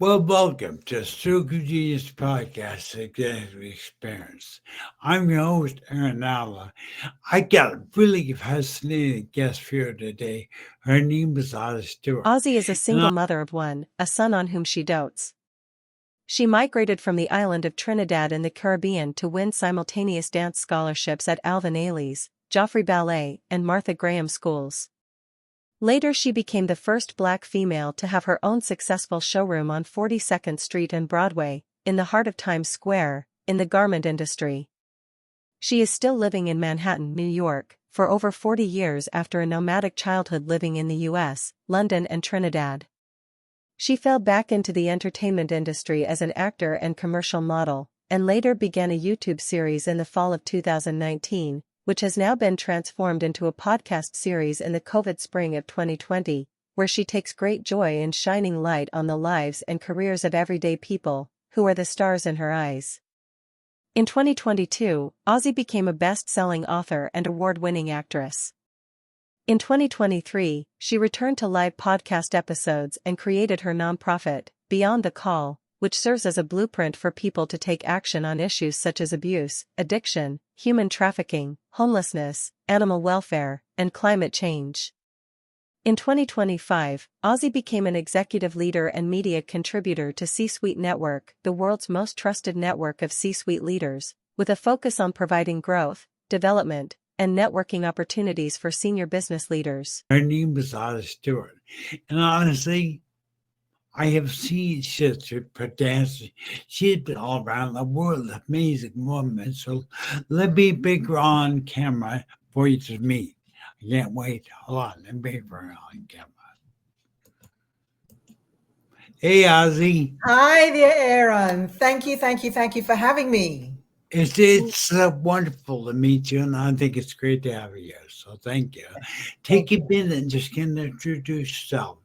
Well, welcome to Super Genius Podcast Executive Experience. I'm your host, Aaron Alla. I got a really fascinating guest here today. Her name is Ozzie Stewart. Ozzie is a And single mother of one, a son on whom she dotes. She migrated from the island of Trinidad in the Caribbean to win simultaneous dance scholarships at Alvin Ailey's, Joffrey Ballet, and Martha Graham schools. Later she became the first black female to have her own successful showroom on 42nd Street and Broadway, in the heart of Times Square, in the garment industry. She is still living in Manhattan, New York, for over 40 years after a nomadic childhood living in the US, London and Trinidad. She fell back into the entertainment industry as an actor and commercial model, and later began a YouTube series in the fall of 2019, which has now been transformed into a podcast series in the COVID spring of 2020, where she takes great joy in shining light on the lives and careers of everyday people, who are the stars in her eyes. In 2022, Ozzie became a best-selling author and award-winning actress. In 2023, she returned to live podcast episodes and created her nonprofit, Beyond the Call, which serves as a blueprint for people to take action on issues such as abuse, addiction, human trafficking, homelessness, animal welfare, and climate change. In 2025, Ozzie became an executive leader and media contributor to C-Suite Network, the world's most trusted network of C-suite leaders, with a focus on providing growth, development, and networking opportunities for senior business leaders. her name is Ozzie Stewart. And honestly, I have seen Sister dancing. She's been all around the world, amazing woman. So let me bring her on camera for you to meet. I can't wait. Hold on, let me bring her on camera. Hey, Ozzie. Hi there, Aaron. Thank you for having me. It's wonderful to meet you, and I think it's great to have you here. So thank you. Take a minute and just kind of introduce yourself.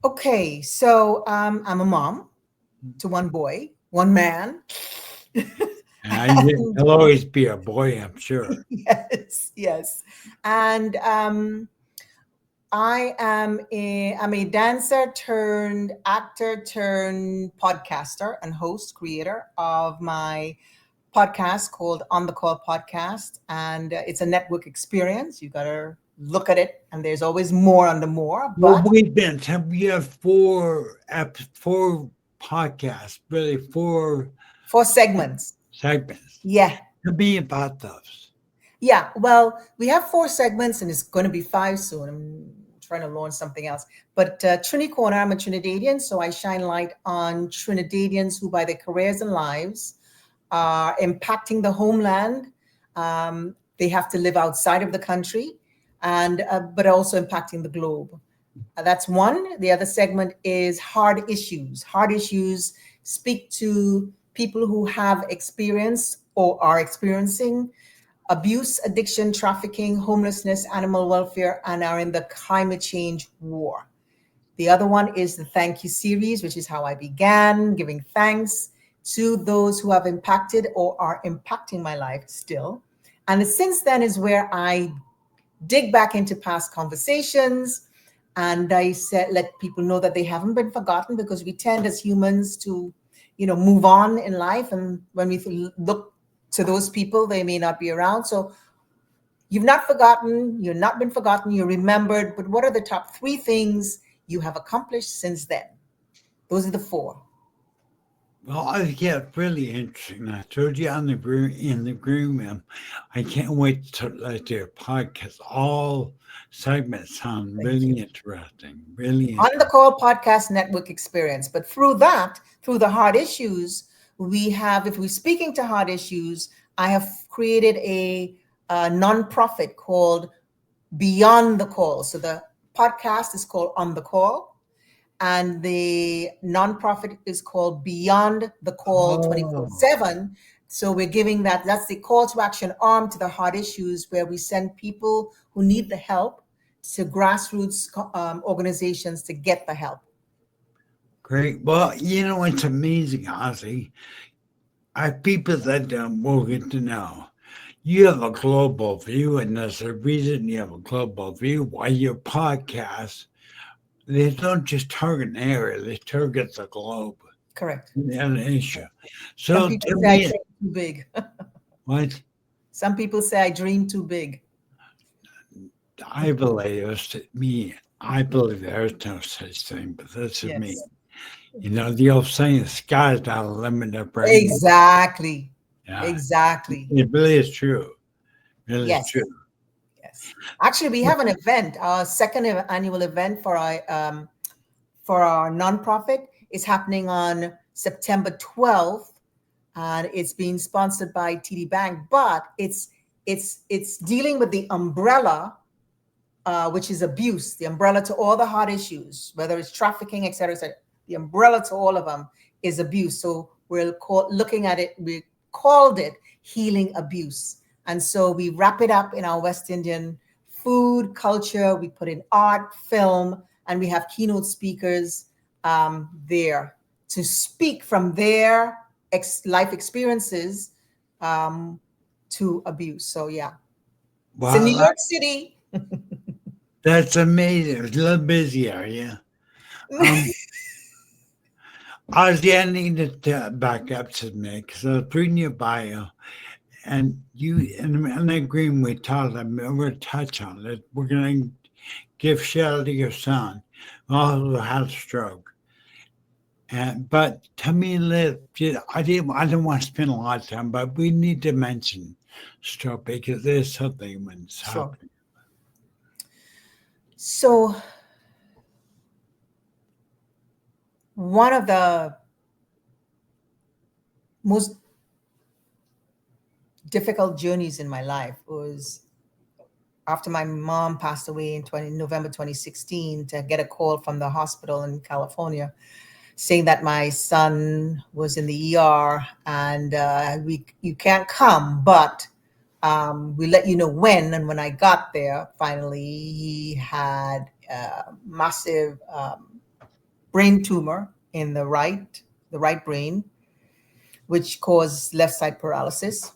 Okay, so I'm a mom to one boy, one man. He'll always be a boy, I'm sure. Yes. And I'm a dancer turned actor turned podcaster and host creator of my podcast called On the Call Podcast, and it's a network experience. You got to look at it, and there's always more on the more. Well, we've been. We have four podcasts, really four segments. Yeah. To be about those. Yeah. Well, we have 4 segments, and it's going to be 5 soon. I'm trying to launch something else. But Trini Corner, I'm a Trinidadian, so I shine light on Trinidadians who, by their careers and lives, are impacting the homeland. They have to live outside of the country, and but also impacting the globe. That's one. The other segment is hard issues. Hard issues speak to people who have experienced or are experiencing abuse, addiction, trafficking, homelessness, animal welfare, and are in the climate change war. The other one is the thank you series, which is how I began, giving thanks to those who have impacted or are impacting my life still. And since then is where I dig back into past conversations, and I said, let people know that they haven't been forgotten, because we tend as humans to, move on in life. And when we look to those people, they may not be around. So you've not forgotten, you've not been forgotten, you're remembered. But what are the top 3 things you have accomplished since then? Those are the 4. Well, I get really interesting. I told you in the green room, I can't wait to let your podcast. All segments sound really interesting. On the Call Podcast Network experience. But through that, through the hard issues, we have, if we're speaking to hard issues, I have created a nonprofit called Beyond the Call. So the podcast is called On the Call, and the nonprofit is called Beyond the Call 24/7. So we're giving that's the call to action arm to the hard issues, where we send people who need the help to grassroots organizations to get the help. Great. Well, it's amazing, Ozzie. People that will get to know. You have a global view, and there's a reason you have a global view why your podcast they don't just target an area; they target the globe Correct. and Asia. Some So people to say I me, dream too big. what Some people say I dream too big. I believe is me. I believe there's no such thing, but this is me. Yes. You know, the old saying, "The sky's not the limit of brain." Exactly. Yeah, Exactly. it really is true. Really is Yes. true. Yes. Actually, we have an event, our second annual event for our nonprofit is happening on September 12th, and it's being sponsored by TD Bank. But it's dealing with the umbrella, which is abuse. The umbrella to all the hard issues, whether it's trafficking, et cetera, et cetera. The umbrella to all of them is abuse. So looking at it. We called it healing abuse, and so we wrap it up in our West Indian food culture. We put in art, film, and we have keynote speakers there to speak from their life experiences to abuse. So yeah, it's in New Wow, York City. that's amazing. It's a little busy, are you? Um, Ozzy, I needed to back up to me because I was reading your bio, and you and I agree we talked. I'm going to touch on it. We're going to give shelter to your son, who also had a stroke. And but tell me a little. I didn't. I don't want to spend a lot of time, but we need to mention stroke because there's something when it's Sure. happening. So one of the most difficult journeys in my life was after my mom passed away in November 2016, to get a call from the hospital in California saying that my son was in the ER, and you can't come, but we let you know when. And when I got there, finally, he had a massive brain tumor in the right brain, which caused left side paralysis,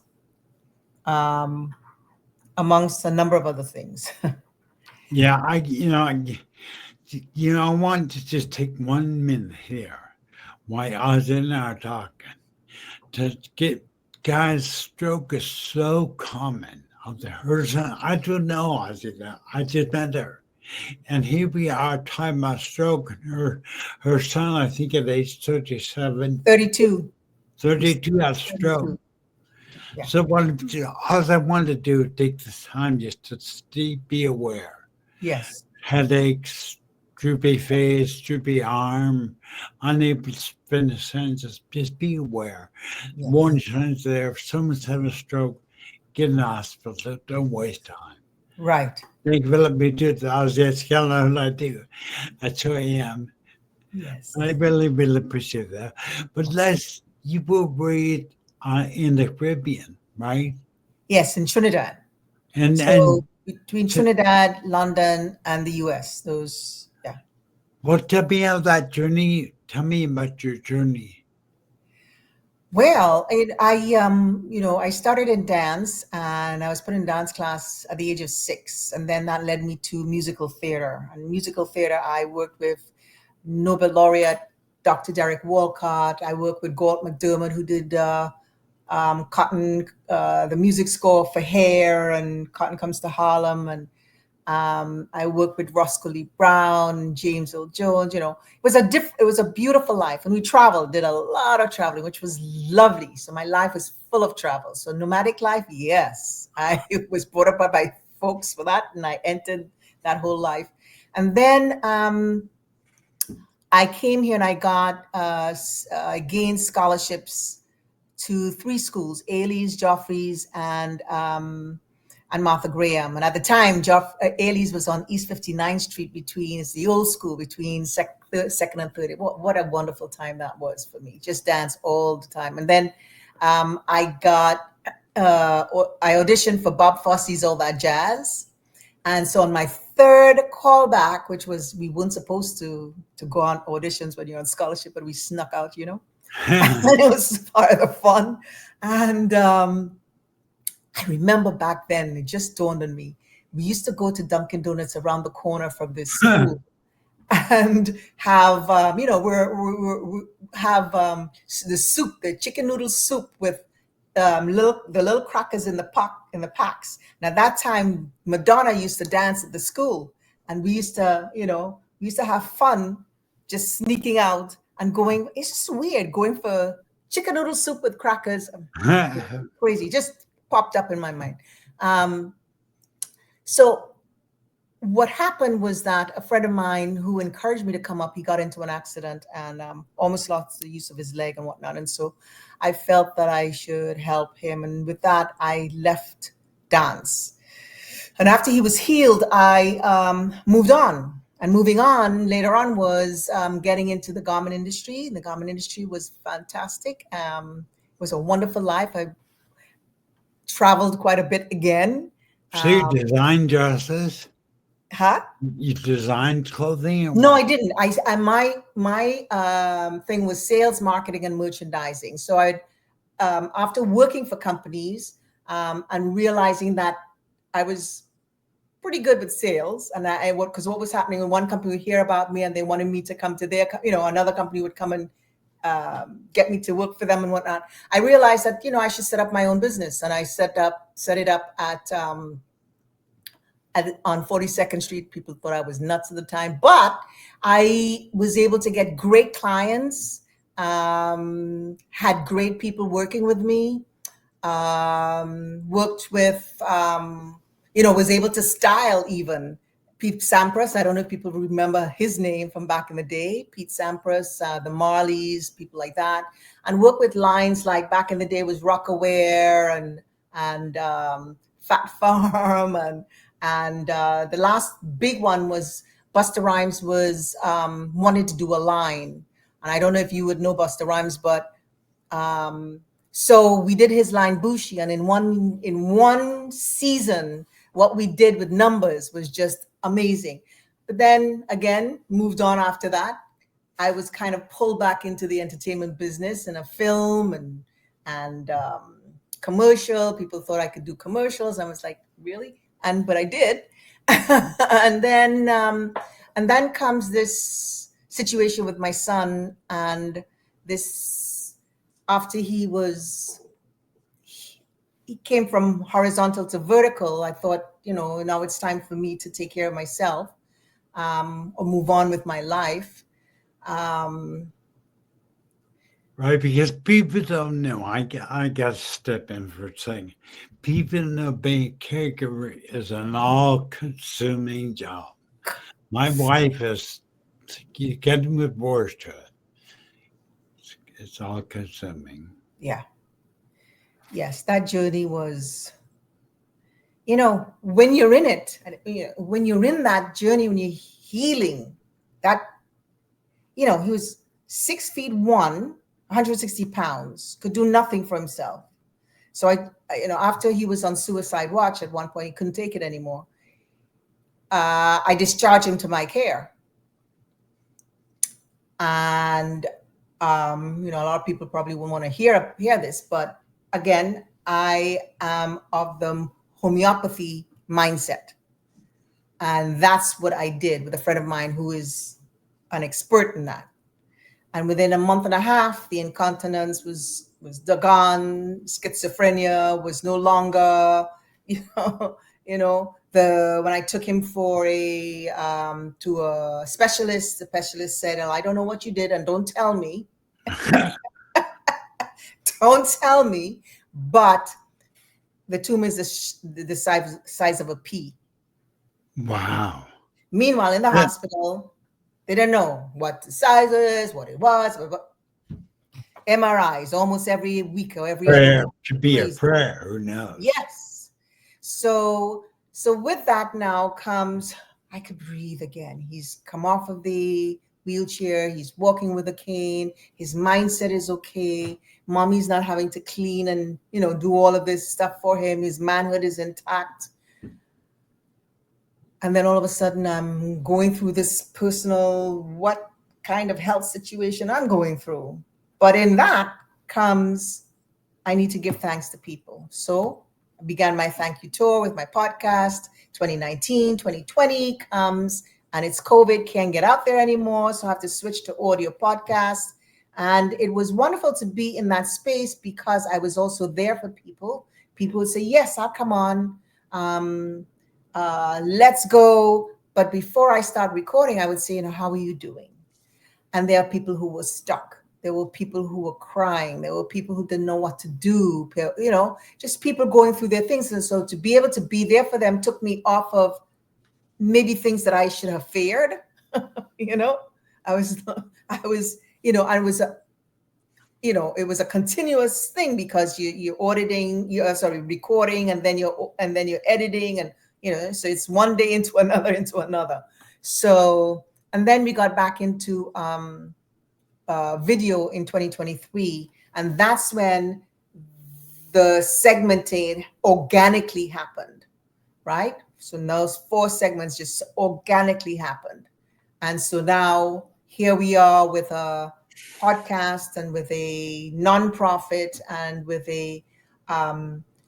um, amongst a number of other things. Yeah, I want to just take 1 minute here while Ozzy and I are talking to get guys. Stroke is so common. Of the her son, I don't know Ozzy. I just met her. And here we are talking about stroke. And her son, I think at age 37, 32. 32 had stroke. 32. Yeah. So all I wanted to do is take this time just to be aware. Yes. Headaches, droopy face, droopy arm, unable to finish sentences. Just be aware. Yes. Warning signs there. If someone's having a stroke, get in the hospital. Don't waste time. Right. Thank you for letting me do that. I was just telling what I do. That's who I am. Yes. I really, really appreciate that. But you were raised in the Caribbean, right? Yes, in Trinidad. And So between so, Trinidad, London, and the US, those, yeah. well, tell me about that journey. Tell me about your journey. Well, I started in dance, and I was put in dance class at the age of 6, and then that led me to musical theater. And musical theater, I worked with Nobel laureate Dr. Derek Walcott. I worked with Galt McDermott, who did Cotton, the music score for Hair and Cotton Comes to Harlem, and I worked with Roscoe Lee Brown, James Earl Jones. It was a beautiful life, and we traveled, did a lot of traveling, which was lovely. So my life was full of travel. So nomadic life, yes, I was brought up by my folks for that, and I entered that whole life. And then I came here, and I gained scholarships to 3 schools: Ailey's, Joffrey's, and Martha Graham. And at the time, Ailey's was on East 59th Street it's the old school, between second and third. What a wonderful time that was for me. Just dance all the time. And then I auditioned for Bob Fosse's All That Jazz. And so on my third callback, which was, we weren't supposed to go on auditions when you're on scholarship, but we snuck out, and it was part of the fun. And I remember back then, it just dawned on me. We used to go to Dunkin' Donuts around the corner from this school. and have we have the soup, the chicken noodle soup with the little crackers in the packs. Now that time, Madonna used to dance at the school, and we used to have fun, just sneaking out and going. It's just weird going for chicken noodle soup with crackers. Crazy, just popped up in my mind. Um, so what happened was that a friend of mine who encouraged me to come up, he got into an accident and almost lost the use of his leg and whatnot. And so I felt that I should help him. And with that, I left dance. And after he was healed, I moved on. And moving on later on was getting into the garment industry. The garment industry was fantastic. It was a wonderful life. I traveled quite a bit again. So you designed dresses? Huh? You designed clothing? No, I didn't. My thing was sales, marketing, and merchandising. So I, after working for companies and realizing that I was pretty good with sales, and because what was happening when one company would hear about me and they wanted me to come to their, another company would come and get me to work for them and whatnot. I realized that I should set up my own business, and I set it up on 42nd Street. People thought I was nuts at the time, but I was able to get great clients, had great people working with me, worked with, was able to style even. Pete Sampras, I don't know if people remember his name from back in the day, Pete Sampras, the Marleys, people like that, and work with lines like back in the day was Rockaware and Fat Farm and the last big one was Busta Rhymes was wanted to do a line, and I don't know if you would know Busta Rhymes, but so we did his line Bushi, and in one season, what we did with numbers was just amazing. But then again, moved on after that. I was kind of pulled back into the entertainment business and a film and commercial. People thought I could do commercials. I was like, really? But I did. and then comes this situation with my son, and this after he came from horizontal to vertical. I thought, now it's time for me to take care of myself, or move on with my life. Right, because people don't know. I got to step in for a second. People know being a caregiver is an all-consuming job. My wife is, you get divorced to it. It's all-consuming. Yeah. Yes, that journey was, when you're in it, when you're in that journey, when you're healing, that, he was 6'1", 160 pounds, could do nothing for himself. So after he was on suicide watch at one point, he couldn't take it anymore. I discharged him to my care. And, a lot of people probably won't want to hear this, but again, I am of the homeopathy mindset. And that's what I did with a friend of mine who is an expert in that. And within a month and a half, the incontinence was gone. Schizophrenia was no longer, when I took him for to a specialist, the specialist said, "I don't know what you did, and don't tell me." Don't tell me, but the tumor is the size of a pea. Wow. Meanwhile, in the hospital, they didn't know what the size is, what it was. MRIs almost every week or every prayer other week. To be a prayer, who knows? Yes. So with that now comes, I could breathe again. He's come off of the wheelchair. He's walking with a cane. His mindset is okay. Mommy's not having to clean and, do all of this stuff for him. His manhood is intact. And then all of a sudden I'm going through this personal, what kind of health situation I'm going through. But in that comes, I need to give thanks to people. So I began my thank you tour with my podcast. 2019, 2020 comes. and it's COVID, can't get out there anymore. So I have to switch to audio podcasts. And it was wonderful to be in that space because I was also there for people. People would say, yes, I'll come on. Let's go. But before I start recording, I would say, how are you doing? And there are people who were stuck. There were people who were crying. There were people who didn't know what to do, just people going through their things. And so to be able to be there for them took me off of maybe things that I should have feared. I was, it was a continuous thing because you're auditing, recording, and then you're editing, and so it's one day into another. So, and then we got back into video in 2023, and that's when the segmenting organically happened, right? So those 4 segments just organically happened. And so now here we are with a podcast and with a nonprofit and with a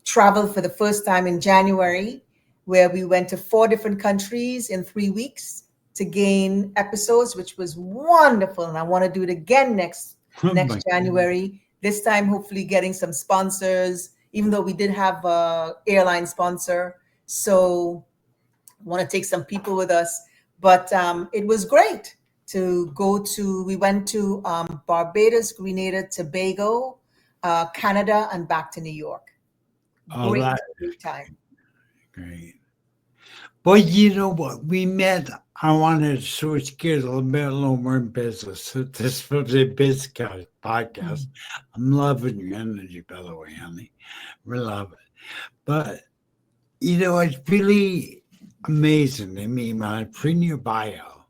travel for the first time in January, where we went to 4 different countries in 3 weeks to gain episodes, which was wonderful. And I want to do it again next January. This time, hopefully getting some sponsors, even though we did have an airline sponsor. So I want to take some people with us. But it was great to go to, we went to Barbados, Grenada, Tobago, Canada, and back to New York. Great time. Great. But you know what? We met. I wanted to switch gears a little more in business. So this was a business podcast. I'm loving your energy, by the way, honey. We love it. But, it's really amazing to me when I read your bio,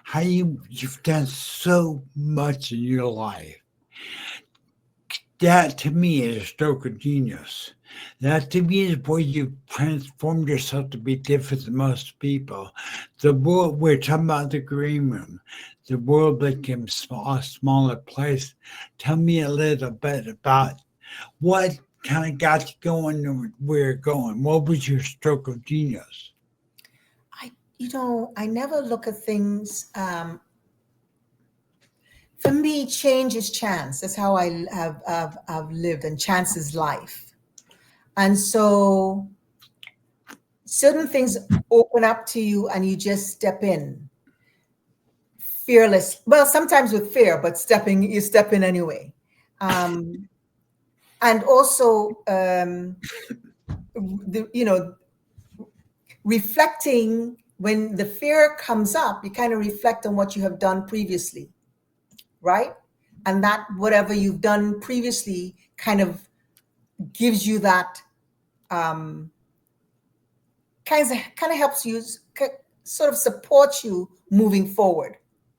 how you've done so much in your life. That to me is a stroke of genius. That to me is where you've transformed yourself to be different than most people. The world, we're talking about the green room. The world became a smaller place. Tell me a little bit about what kind of got you going where you're going. What was your stroke of genius? I never look at things. For me, change is chance. That's how I have lived, and chance is life. And so certain things open up to you and you just step in. Fearless. Well, sometimes with fear, but you step in anyway. And also, reflecting when the fear comes up, you kind of reflect on what you have done previously, right? And that whatever you've done previously kind of gives you that kind of helps you, sort of supports you moving forward,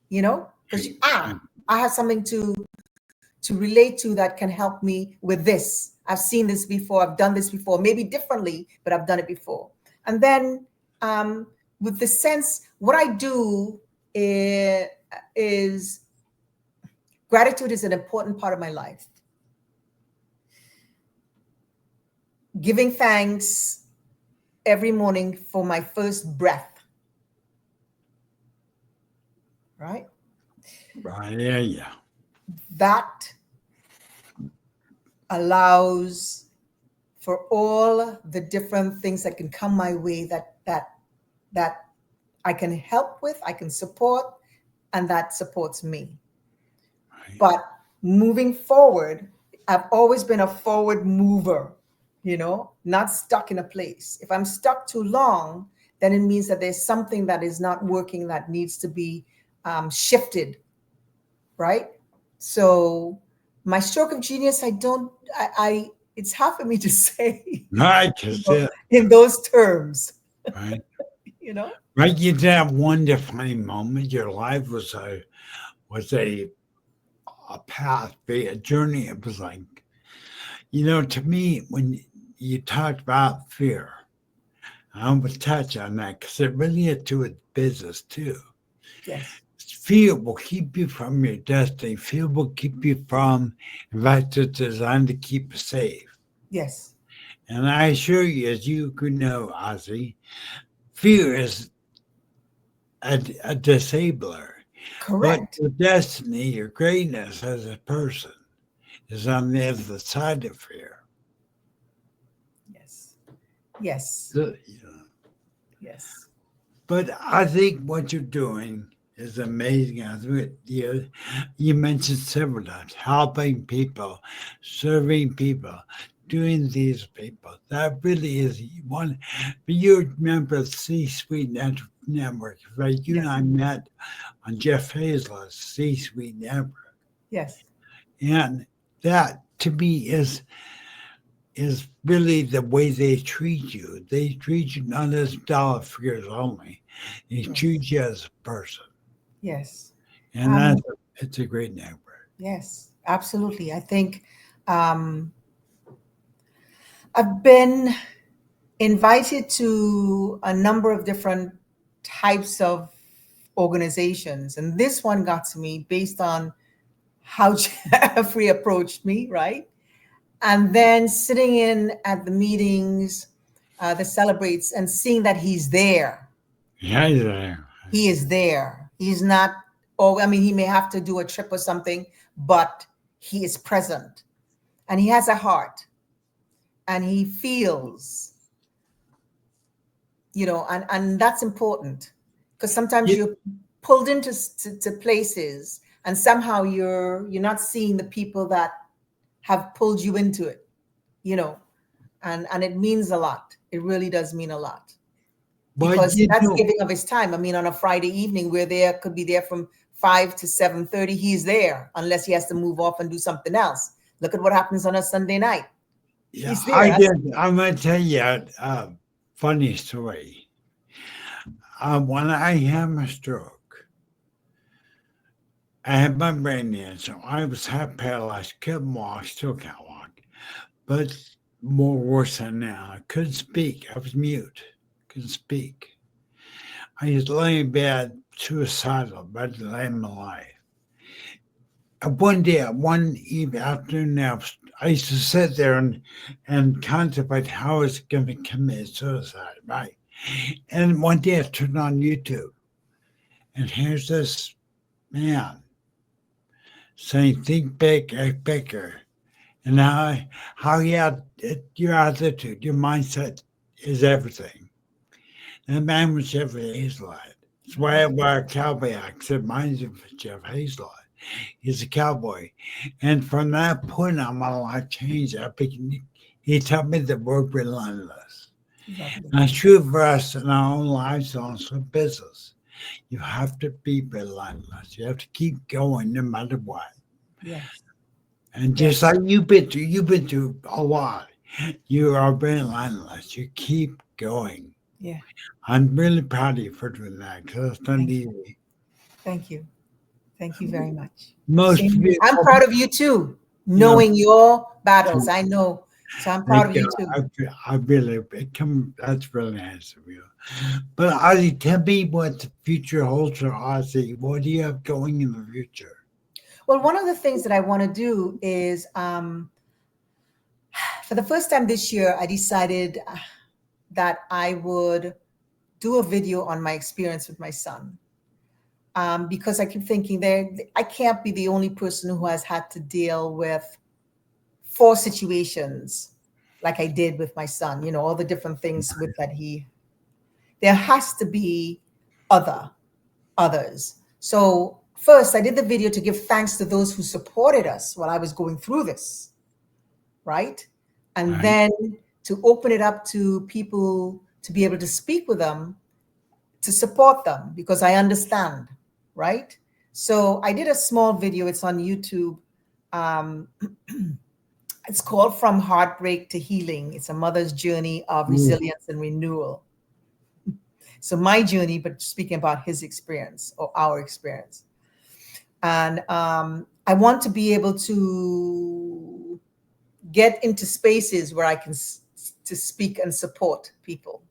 because I have something to relate to that can help me with this. I've seen this before. I've done this before, maybe differently, but I've done it before. And then with the sense, what I do is gratitude is an important part of my life. Giving thanks every morning for my first breath. Right? Right, yeah. That allows for all the different things that can come my way that I can help with, I can support, and that supports me. Right. But moving forward, I've always been a forward mover, not stuck in a place. If I'm stuck too long, then it means that there's something that is not working that needs to be shifted, right? So my stroke of genius, it's hard for me to say in those terms. Right. Right. You did have one defining moment. Your life was a path, a journey. It was like, to me, when you talked about fear, I would touch on that because it really had to do with business too. Yes. Fear will keep you from your destiny. Fear will keep you from, in fact, it's designed to keep you safe. Yes. And I assure you, as you could know, Ozzie, fear is a disabler. But Correct. your destiny, your greatness as a person is on the other side of fear. Yes. Yes. So, you know, Yes. but I think what you're doing is amazing. I think you mentioned several times helping people, serving people, doing these people. That really is one. You're a member of the C-Suite Network, right? You and Yes. I met on Jeff Hazlett's C-Suite Network, Yes. and that to me is really the way they treat you. They treat you not as dollar figures only. They Yes. treat you as a person, Yes. and Um, it's a great network. yes, absolutely. I think um, I've been invited to a number of different types of organizations, and this one got to me based on how Jeffrey approached me, right? And then sitting in at the meetings that celebrates and seeing that he's there. Yeah, yeah. He is there. He's not, oh, I mean, he may have to do a trip or something, but he is present and he has a heart and he feels, and that's important because sometimes Yeah, you're pulled into to places and somehow you're not seeing the people that have pulled you into it, you know, and it means a lot. It really does mean a lot but because you that's know, giving of his time. I mean, on a Friday evening, we're there, could be there from 5 to 7:30. He's there unless he has to move off and do something else. Look at what happens on a Sunday night. yeah, He's I there. did. I'm gonna tell you a funny story. When I had my stroke, I had my brain cancer. I was half paralyzed, couldn't walk, still can't walk, but more worse than now. I couldn't speak. I was mute. Couldn't speak. I was laying in bed, suicidal, ready to end my life. And one day, afternoon, I used to sit there and contemplate how I was going to commit suicide, right? And one day I turned on YouTube, and here's this man saying, "Think big, act bigger," and how your attitude, your mindset is everything. And the man was Jeff Hazlett. That's why I wear a cowboy accent. Mine's of Jeff Hazlett. He's a cowboy. And from that point on, my life changed. He taught me the word relentless. Lovely. And that's true for us in our own lives, also business. You have to be relentless. You have to keep going no matter what. Yes. And Yes. just like you've been through a lot. You are relentless. You keep going. Yeah. I'm really proud of you for doing that because it's not Thank you. easy. Thank you. Thank you very much. Most Same. I'm people, proud of you too, you know, knowing your battles. I know. So I'm proud thank of you you. too. I really that's really nice of you. But Ozzy, tell me what the future holds for Ozzy. What do you have going in the future? Well, one of the things that I want to do is for the first time this year, I decided that I would do a video on my experience with my son. Because I keep thinking I can't be the only person who has had to deal with four situations like I did with my son, all the different things with that there has to be others. So first I did the video to give thanks to those who supported us while I was going through this, right? And Right? then to open it up to people to be able to speak with them, to support them because I understand, right? So I did a small video. It's on YouTube. Um, it's called From Heartbreak to Healing. It's a mother's journey of Ooh, resilience and renewal. So my journey, but speaking about his experience or our experience. And I want to be able to get into spaces where I can to speak and support people,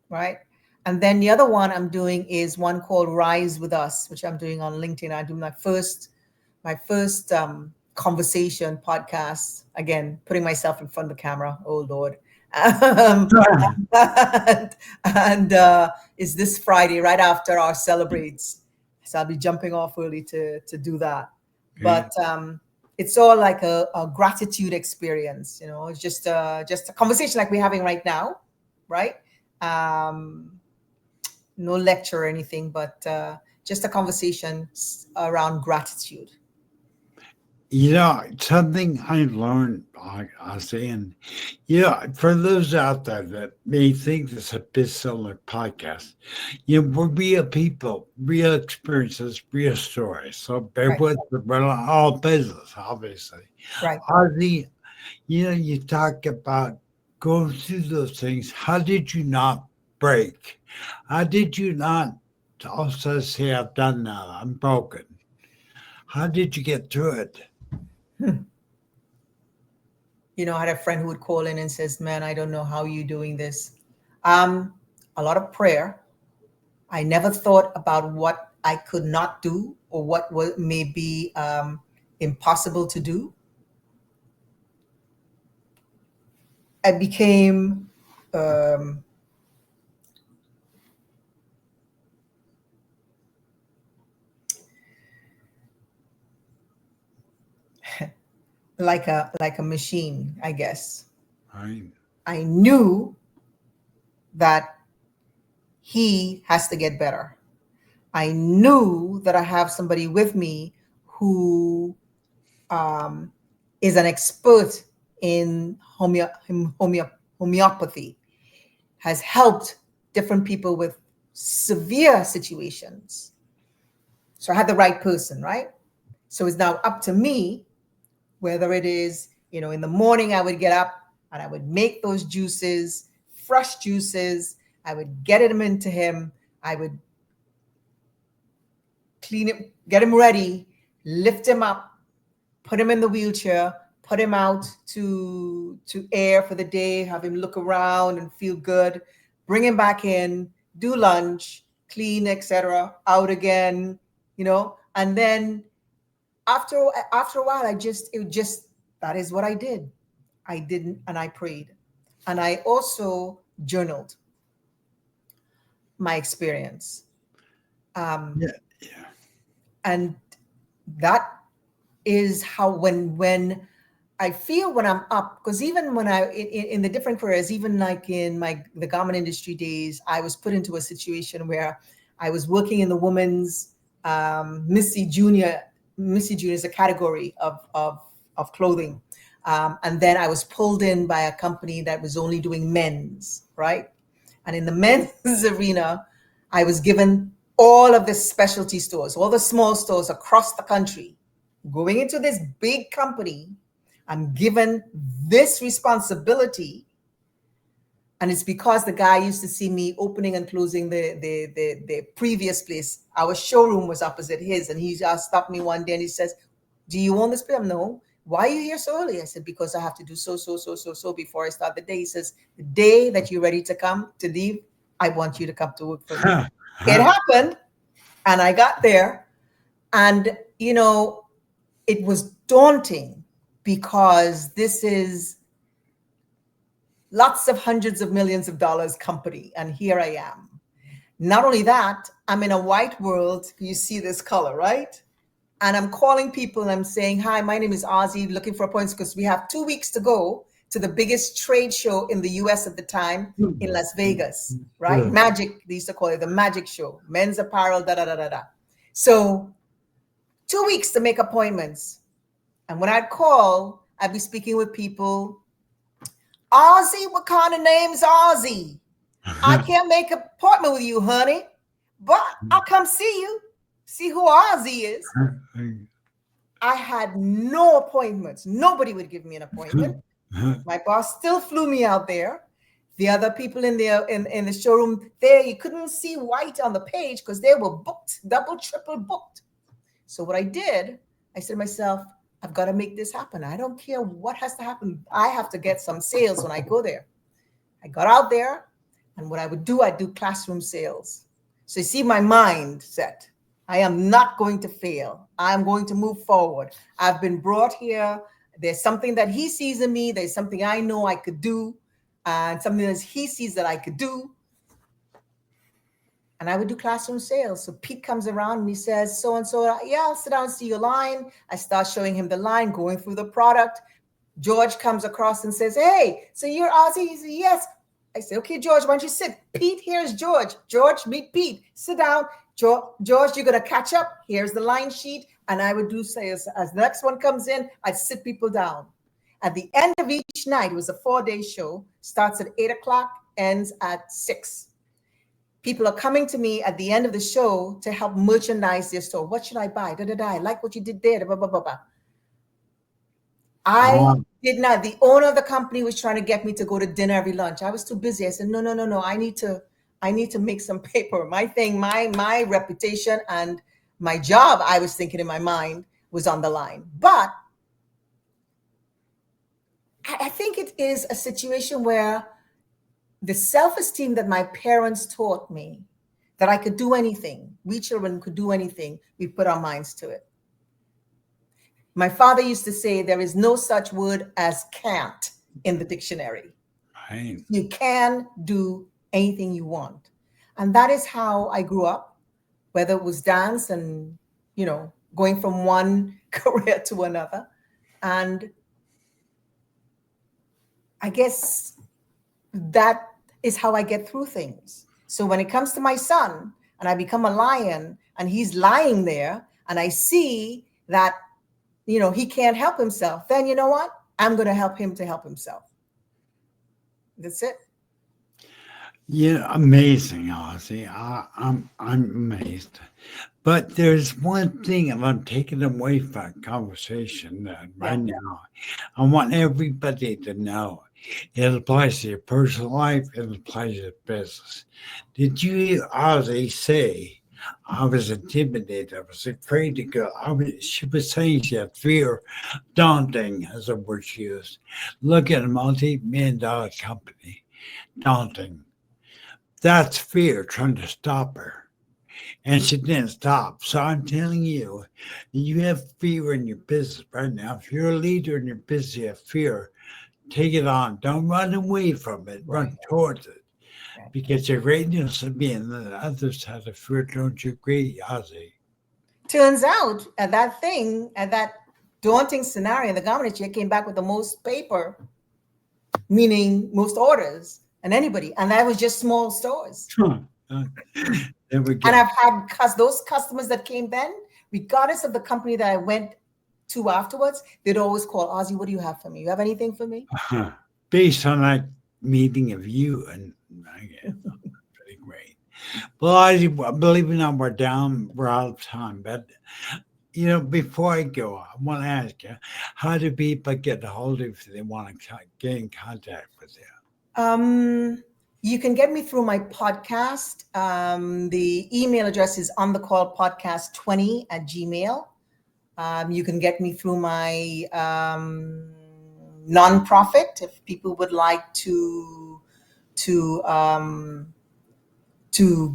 right? And then the other one I'm doing is one called Rise with Us, which I'm doing on LinkedIn. I do my first conversation podcast. Again, putting myself in front of the camera. Oh Lord, Um, and it's this Friday, right after our celebrates. So I'll be jumping off early to do that. Okay. But it's all like a gratitude experience. It's just a conversation like we're having right now, right? No lecture or anything, but just a conversation around gratitude. Something I learned, like I was saying, for those out there that may think this is a bestseller podcast, we're real people, real experiences, real stories. So bear Right, with us. We're not all business, obviously. right. Ozzy, you talk about going through those things. How did you not break? How did you not also say, I've done that, I'm broken? How did you get through it? Hmm. I had a friend who would call in and says, "Man, I don't know how you're doing this." Um, a lot of prayer. I never thought about what I could not do or what may be impossible to do. I became um, like a machine, I guess. Right. I knew that he has to get better. I knew that I have somebody with me who um, is an expert in homeopathy, has helped different people with severe situations. So I had the right person, right? So it's now up to me, whether it is, in the morning, I would get up and I would make those juices, fresh juices. I would get them into him. I would clean it, get him ready, lift him up, put him in the wheelchair, put him out to air for the day, have him look around and feel good, bring him back in, do lunch, clean, etc., out again, and then after a while, that is what I did. I didn't, and I prayed, and I also journaled my experience, Yeah. Yeah. and that is how when I feel when I'm up, because even when in the different careers, even like in the garment industry days, I was put into a situation where I was working in the women's Missy Junior is a category of clothing, and then I was pulled in by a company that was only doing men's, right? And in the men's arena, I was given all of the specialty stores, all the small stores across the country. Going into this big company, I'm given this responsibility. And it's because the guy used to see me opening and closing the previous place. Our showroom was opposite his. And he just stopped me one day and he says, "Do you own this place?" I'm, "No." "Why are you here so early?" I said, "Because I have to do so before I start the day." He says, "The day that you're ready to come to leave, I want you to come to work for me." Huh. It Huh. happened. And I got there. And, it was daunting because this is lots of hundreds of millions of dollars company. And here I am. Not only that, I'm in a white world. You see this color, right? And I'm calling people and I'm saying, "Hi, my name is Ozzie, looking for appointments," because we have 2 weeks to go to the biggest trade show in the US at the time in Las Vegas, right? Good. Magic, they used to call it the magic show, men's apparel, da da da da da. So 2 weeks to make appointments. And when I'd call, I'd be speaking with people. "Ozzie, what kind of name's Ozzie? I can't make an appointment with you, honey, but I'll come see you, see who Ozzie is." I had no appointments. Nobody would give me an appointment. My boss still flew me out there. The other people in the showroom there, you couldn't see white on the page because they were booked, double, triple booked. So what I did, I said to myself, "I've got to make this happen. I don't care what has to happen. I have to get some sales when I go there." I got out there, and what I would do, I'd do classroom sales. So you see my mindset. I am not going to fail. I'm going to move forward. I've been brought here. There's something that he sees in me. There's something I know I could do. and something that he sees that I could do. And I would do classroom sales. So Pete comes around and he says, so and so, yeah, I'll sit down and see your line. I start showing him the line, going through the product. George comes across and says, hey, so you're Ozzie? He says, yes. I said, okay, George, why don't you sit? Pete, here's George. George, meet Pete. Sit down. George, you're going to catch up. Here's the line sheet. And I would do sales. As the next one comes in, I'd sit people down. At the end of each night, it was a 4-day show, starts at 8 o'clock, ends at 6. People are coming to me at the end of the show to help merchandise their store. What should I buy? I like what you did there. Blah, blah, blah, blah. I did not. The owner of the company was trying to get me to go to dinner every lunch. I was too busy. I said, no. I need to make some paper. My thing, my reputation and my job, I was thinking in my mind, was on the line. But I think it is a situation where the self-esteem that my parents taught me, that I could do anything, we children could do anything, we put our minds to it. My father used to say there is no such word as can't in the dictionary. Right. You can do anything you want. And that is how I grew up, whether it was dance and, going from one career to another. And I guess that is how I get through things. So when it comes to my son and I become a lion and he's lying there and I see that, he can't help himself, then you know what? I'm going to help him to help himself. That's it. Yeah, amazing, Ozzie. I'm amazed. But there's one thing that I'm taking away from our conversation right now. I want everybody to know it applies to your personal life, it applies to business. Did you hear Ozzie say, I was intimidated, I was afraid to go? She was saying she had fear, daunting as a word she used. Look at a multi-million-dollar company, daunting. That's fear trying to stop her. And she didn't stop. So I'm telling you, you have fear in your business right now. If you're a leader in your business, you have fear. Take it on. Don't run away from it. Run towards it. Because your greatness will be on the other side of fear. Don't you agree, Ozzie? Turns out at that daunting scenario in the garment chair came back with the most paper, meaning most orders and anybody. And that was just small stores. There we go. And I've had those customers that came then, regardless of the company that I went to afterwards, they'd always call, Ozzie, what do you have for me? You have anything for me? Based on that meeting of you, and pretty great. Well, Ozzie, believe it or not, we're out of time. But, before I go, I want to ask you, how do people get a hold of you if they want to get in contact with you? You can get me through my podcast. The email address is onthecallpodcast20@gmail. You can get me through my nonprofit if people would like to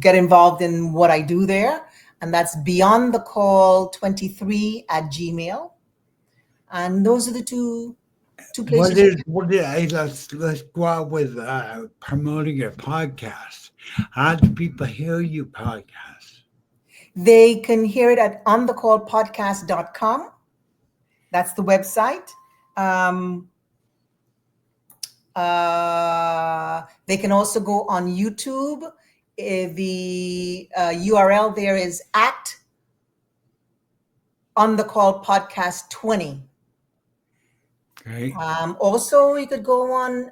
get involved in what I do there. And that's beyondthecall23@gmail. And those are the two places. Let's go out with promoting your podcast. How do people hear you podcast? They can hear it at onthecallpodcast.com. That's the website. They can also go on YouTube. The URL there is at onthecallpodcast20. Okay. Also, you could go on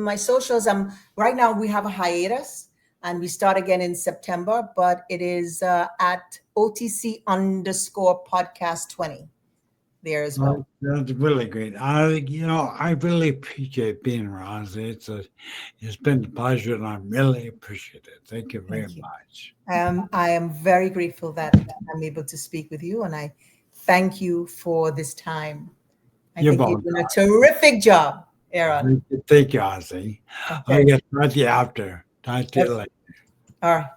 my socials. Right now we have a hiatus and we start again in September, but it is at OTC_podcast20 there as well. That's really great. I really appreciate being around. It's been a pleasure, and I really appreciate it. Thank you very much. I am very grateful that I'm able to speak with you, and I thank you for this time. I think you've done a terrific job, Aaron. Thank you, Ozzie. Okay. I guess talk to you after. Talk to you later. All right.